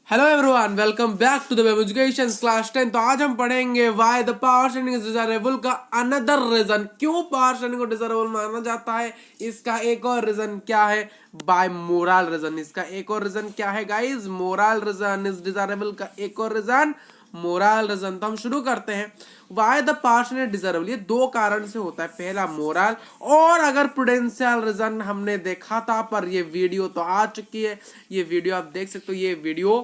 Hello everyone, welcome back to the web education class 10। तो आज हम पढ़ेंगे why the power sharing is desirable का अनदर रीजन। क्यों पावर शेयरिंग को डिजायरेबल माना जाता है, इसका एक और रीजन क्या है। बाय मोरल रीजन, इसका एक और रीजन क्या है guys, moral reason is desirable का एक और रीजन मोरल रीजन। तो हम शुरू करते हैं। Why the power sharing desirable, ये दो कारण से होता है। पहला मोरल, और अगर प्रूडेंशियल रीजन हमने देखा था, पर ये वीडियो तो आ चुकी है। ये वीडियो आप देख सकते हो। ये वीडियो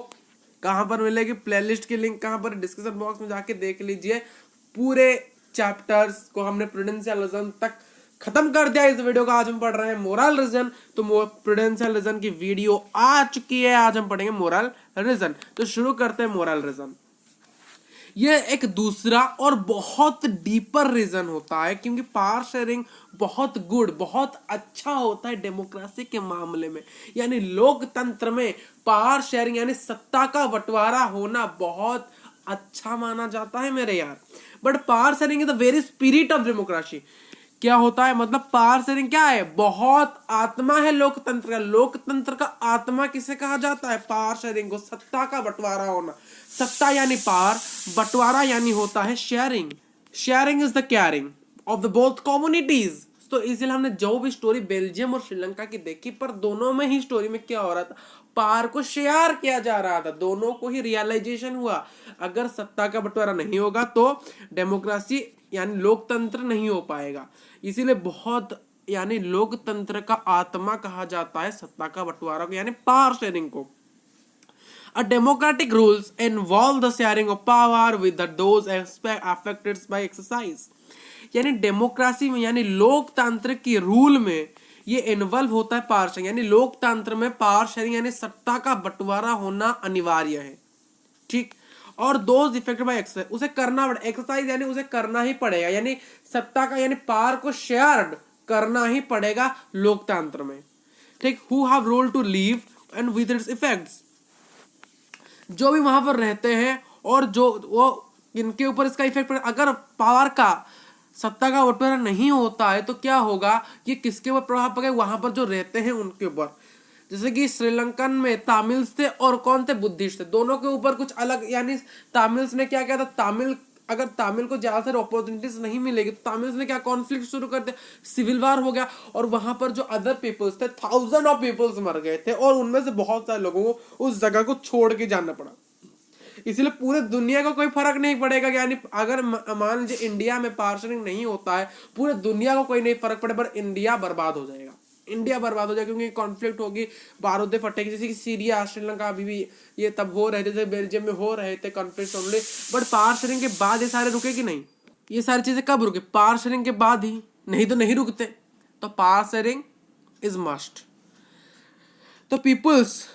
कहां पर मिलेगी, प्लेलिस्ट की लिंक कहां पर, डिस्क्रिप्शन बॉक्स में जाके देख लीजिए। पूरे चैप्टर्स को हमने प्रूडेंशियल रीजन तक खत्म कर दिया। इस वीडियो का आज हम पढ़ रहे हैं मोरल रीजन। तो प्रूडेंशियल रीजन की वीडियो आ चुकी है, आज हम पढ़ेंगे मोरल रीजन। तो शुरू करते हैं मोरल रीजन। ये एक दूसरा और बहुत डीपर रीजन होता है, क्योंकि पावर शेयरिंग बहुत गुड, बहुत अच्छा होता है डेमोक्रेसी के मामले में। यानी लोकतंत्र में पावर शेयरिंग यानी सत्ता का बंटवारा होना बहुत अच्छा माना जाता है मेरे यार। But power sharing is the very spirit of democracy. क्या होता है, मतलब पावर शेयरिंग क्या है, बहुत आत्मा है लोकतंत्र का। लोकतंत्र का आत्मा किसे कहा जाता है, पावर शेयरिंग को। सत्ता का बंटवारा होना, सत्ता यानी पावर, बंटवारा यानी होता है sharing. Sharing is the caring of the both communities. तो इसलिए हमने जो भी स्टोरी बेल्जियम और श्रीलंका की देखी, पर दोनों में ही स्टोरी में क्या हो रहा था, पावर को शेयर किया जा रहा था। दोनों को ही रियलाइजेशन हुआ, अगर सत्ता का बंटवारा नहीं होगा तो डेमोक्रेसी यानी लोकतंत्र नहीं हो पाएगा। इसीलिए बहुत यानी लोकतंत्र का आत्मा कहा जाता है सत्ता का बंटवारा को, यानी पावर शेयरिंग को। A democratic rules involve the sharing of power with those affected by exercise। यानी डेमोक्रेसी में यानी लोकतांत्रिक की रूल में ये इन्वॉल्व होता है पावर शेयरिंग। यानी लोकतंत्र में पावर शेयरिंग यानी सत्ता का बंटवारा होना अनिवार्य है, ठीक। और दोज इफेक्टेड बाय एक्सरसाइज, उसे करना पड़ेगा। एक्सरसाइज यानी उसे करना ही पड़ेगा, यानी सत्ता का यानी पावर को शेयर्ड करना ही पड़ेगा लोकतंत्र में, ठीक। Who have rule to leave and with its effects, जो भी वहां पर रहते हैं और जो वो इनके ऊपर इसका इफेक्ट पड़े। अगर पावर का सत्ता का बंटवारा नहीं होता है तो क्या होगा, ये किसके ऊपर प्रभाव पड़ेगा, वहां पर जो रहते हैं उनके ऊपर। जैसे कि श्रीलंकन में तामिल्स थे और कौन थे, बुद्धिस्ट थे। दोनों के ऊपर कुछ अलग, यानी तामिल्स ने क्या किया था, तामिल अगर तामिल को ज्यादा सारी अपॉर्चुनिटीज नहीं मिलेगी तो तामिल्स ने क्या कॉन्फ्लिक्ट शुरू कर दिया, सिविल वार हो गया। और वहां पर जो अदर पीपल्स थे, थाउजेंड ऑफ पीपल्स मर गए थे, और उनमें से बहुत सारे लोगों को उस जगह को छोड़ के जाना पड़ा। इसलिए पूरे दुनिया का कोई फर्क नहीं पड़ेगा। यानी अगर मान लीजिए इंडिया में पावर शेयरिंग नहीं होता है, पूरे दुनिया को कोई नहीं फर्क पड़े, पर इंडिया बर्बाद हो जाएगा। इंडिया बर्बाद हो जाएगा, क्योंकि कॉन्फ्लिक्ट होगी, बारूद फटेगी। जैसे कि सीरिया, श्रीलंका अभी भी ये तब हो रहे थे, जैसे बेल्जियम में हो रहे थे conflict only. But power sharing के बाद ये सारे रुकेगी नहीं। ये सारी चीजें कब रुके, पावर शेयरिंग के बाद ही, नहीं तो नहीं रुकते। तो पावर शेयरिंग इज मस्ट। तो peoples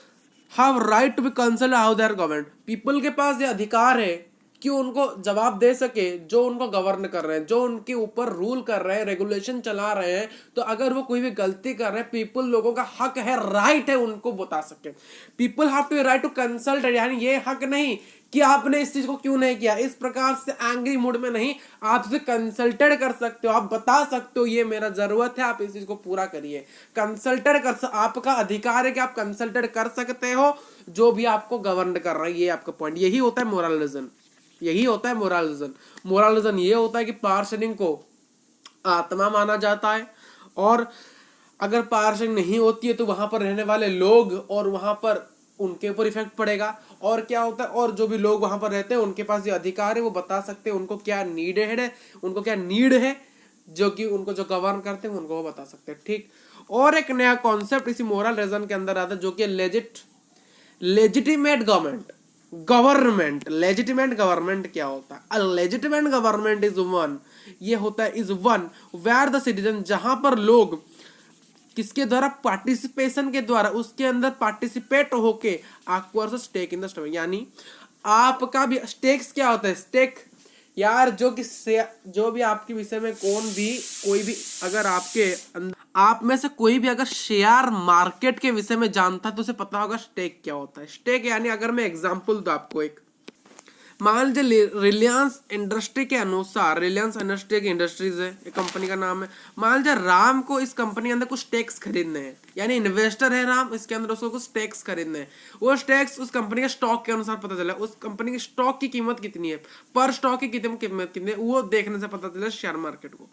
have right to be consult how they are governed. People के पास ये अधिकार है कि उनको जवाब दे सके जो उनको गवर्न कर रहे हैं, जो उनके ऊपर रूल कर रहे हैं, रेगुलेशन चला रहे हैं। तो अगर वो कोई भी गलती कर रहे हैं, पीपल लोगों का हक है, राइट है उनको बता सके। People have to right to consult, यानी ये हक नहीं कि आपने इस चीज को क्यों नहीं किया, इस प्रकार से एंग्री मूड में नहीं, आप इसे कंसल्टेड कर सकते हो, आप बता सकते हो ये मेरा जरूरत है, आप इस चीज को पूरा करिए। कंसल्टेड कर, आपका अधिकार है कि आप कंसल्टेड कर सकते हो जो भी आपको गवर्न कर रहा है। ये आपका पॉइंट, यही होता है मोरल रीजन, यही होता है मोरल रीजन। मोरल रीजन ये होता है कि पावर शेयरिंग को आत्मा माना जाता है, और अगर पावर शेयरिंग नहीं होती है तो वहां पर रहने वाले लोग और वहां पर उनके ऊपर इफेक्ट पड़ेगा। और क्या होता है, और जो भी लोग वहां पर रहते हैं उनके पास ये अधिकार है, वो बता सकते हैं उनको क्या नीड है, उनको क्या नीड है, जो कि उनको जो गवर्न करते हैं उनको वो बता सकते हैं, ठीक। और एक नया कॉन्सेप्ट इसी मोरल रीजन के अंदर आता है, जो कि legitimate government. Government, legitimate government क्या होता है, a legitimate government is one, ये होता है is one where the citizen, जहां पर लोग किसके द्वारा, पार्टिसिपेशन के द्वारा, उसके अंदर पार्टिसिपेट होके acquires stake in the story. यानी आपका भी स्टेक्स क्या होता है, स्टेक यार, जो भी आपके विषय में कोई भी अगर आप में से कोई भी अगर शेयर मार्केट के विषय में जानता है तो उसे पता होगा स्टेक क्या होता है। स्टेक यानी अगर मैं एग्जांपल दूं आपको, एक मान लीजिए रिलायंस इंडस्ट्री के अनुसार, रिलायंस इंडस्ट्री की इंडस्ट्रीज है, एक कंपनी का नाम है। मान लीजिए राम को इस कंपनी के अंदर कुछ स्टेक्स खरीदने हैं, यानी इन्वेस्टर है राम, इसके अंदर उसको कुछ स्टेक्स खरीदने हैं। वो स्टेक्स उस कंपनी के स्टॉक के अनुसार पता चला, उस कंपनी की स्टॉक की कीमत कितनी है, पर स्टॉक की कीमत कितनी है, वो देखने से पता चला शेयर मार्केट को।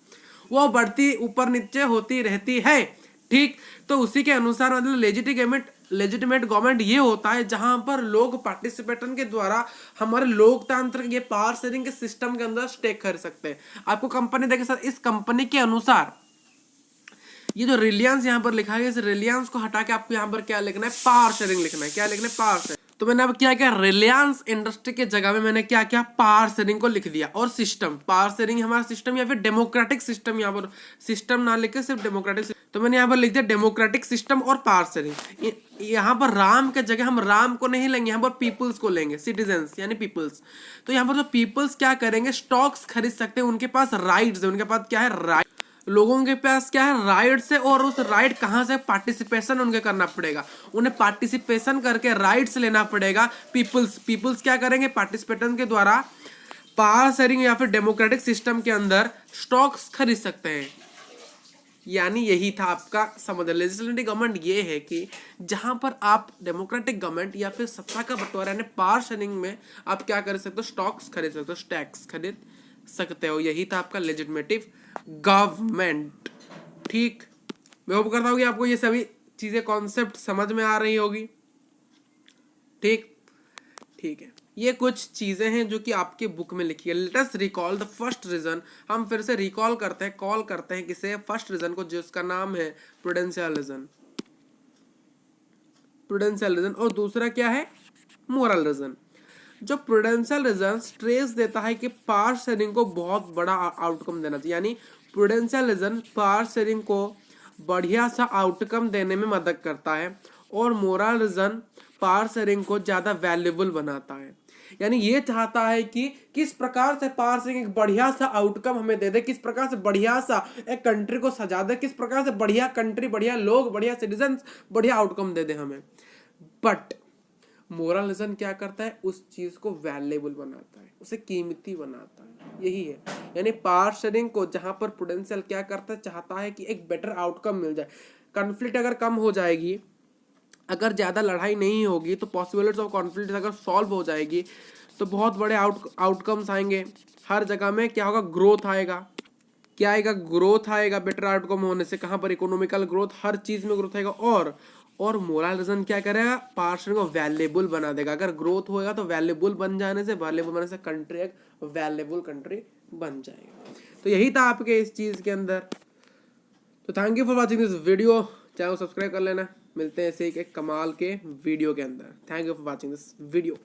वो बढ़ती ऊपर नीचे होती रहती है, ठीक। तो उसी के अनुसार मतलब लेजिटिमेट गवर्नमेंट ये होता है जहां पर लोग पार्टिसिपेशन के द्वारा हमारे लोकतंत्र के पावर शेयरिंग के सिस्टम के अंदर स्टेक कर सकते हैं। आपको कंपनी देखे सर, इस कंपनी के अनुसार ये जो रिलायंस यहाँ पर लिखा है, इस रिलायंस को हटा के आपको यहाँ पर क्या लिखना है, पावर शेयरिंग लिखना है। क्या लिखना है, पावर शेयरिंग। तो मैंने अब क्या किया, रिलायंस इंडस्ट्री के जगह में मैंने क्या किया, पावर शेयरिंग को लिख दिया। और सिस्टम, पावर शेयरिंग हमारा सिस्टम या फिर डेमोक्रेटिक सिस्टम, यहाँ पर सिस्टम ना लिख के सिर्फ डेमोक्रेटिक, तो मैंने यहाँ पर लिख दिया डेमोक्रेटिक सिस्टम और पावर शेयरिंग। यहाँ पर राम के जगह हम राम को नहीं लेंगे, यहाँ पर पीपल्स को लेंगे, सिटीजन्स यानी पीपल्स। तो यहाँ पर जो पीपल्स क्या करेंगे, स्टॉक्स खरीद सकते हैं, उनके पास राइट्स है, उनके पास क्या है, राइट, लोगों के पास क्या है, राइट्स है। और उस राइट कहां से, पार्टिसिपेशन उनके करना पड़ेगा, उन्हें पार्टिसिपेशन करके राइट्स लेना पड़ेगा। पीपल्स क्या करेंगे, पार्टिसिपेशन के द्वारा पावर शेयरिंग या फिर डेमोक्रेटिक सिस्टम के अंदर स्टॉक्स खरीद सकते हैं। यानी यही था आपका समझ। लेजिस्लेटिव गवर्नमेंट ये है कि जहां पर आप डेमोक्रेटिक गवर्नमेंट या फिर सत्ता का बंटवारा यानी पावर शेयरिंग में आप क्या कर सकते हो, स्टॉक्स खरीद सकते हो, स्टैक्स खरीद सकते हो। यही था आपका लेजिटिमेटिव गवर्नमेंट, ठीक। मैं होप करता हूँ कि आपको ये सभी चीजें कॉन्सेप्ट समझ में आ रही होगी, ठीक है। ये कुछ चीजें हैं जो कि आपके बुक में लिखी है। Let us recall the first reason, हम फिर से रिकॉल करते हैं, कॉल करते हैं किसे, फर्स्ट रीजन को, जिसका नाम है प्रूडेंशियल रीजन। Prudential reason. और दूसरा क्या है, मोरल रीजन। जो प्रूडेंशियल रीजन स्ट्रेस देता है कि पावर शेयरिंग को बहुत बड़ा आउटकम देना चाहिए, यानी प्रूडेंशियल रीजन पावर शेयरिंग को बढ़िया सा आउटकम देने में मदद करता है। और मोरल रीजन पावर शेयरिंग को ज्यादा वैल्यूएबल बनाता है, यानी ये चाहता है कि किस प्रकार से पावर शेयरिंग एक बढ़िया सा आउटकम हमें दे दे, किस प्रकार से बढ़िया सा एक कंट्री को सजा दे, किस प्रकार से बढ़िया कंट्री, बढ़िया लोग, बढ़िया सिटीजन, बढ़िया आउटकम दे दे हमें। बट मोरल रीजन क्या करता है, उस चीज को वैल्यूएबल बनाता है, उसे कीमती बनाता है। यही है, यानी पावर शेयरिंग को जहां पर प्रूडेंशियल क्या करता है, चाहता है कि एक बेटर आउटकम मिल जाए। कॉन्फ्लिक्ट अगर कम हो जाएगी, अगर ज्यादा लड़ाई नहीं होगी, तो पॉसिबिलिटीज ऑफ कॉन्फ्लिक्ट अगर सॉल्व हो जाएगी तो बहुत बड़े आउटकम्स आएंगे। हर जगह में क्या होगा, ग्रोथ आएगा। क्या आएगा, ग्रोथ आएगा। बेटर आउटकम होने से कहां पर, इकोनॉमिकल ग्रोथ, हर चीज में ग्रोथ आएगा। और मोरल रीजन क्या करेगा, पावर शेयरिंग को वैल्यूएबल बना देगा। अगर ग्रोथ होएगा तो वैल्यूएबल बन जाने से, वैल्यूएबल बनने से कंट्री एक वैल्यूएबल कंट्री बन जाएगा। तो यही था आपके इस चीज के अंदर। तो thank you for watching this video. Channel को सब्सक्राइब कर लेना। मिलते हैं ऐसे एक कमाल के वीडियो के अंदर। Thank you for watching this video.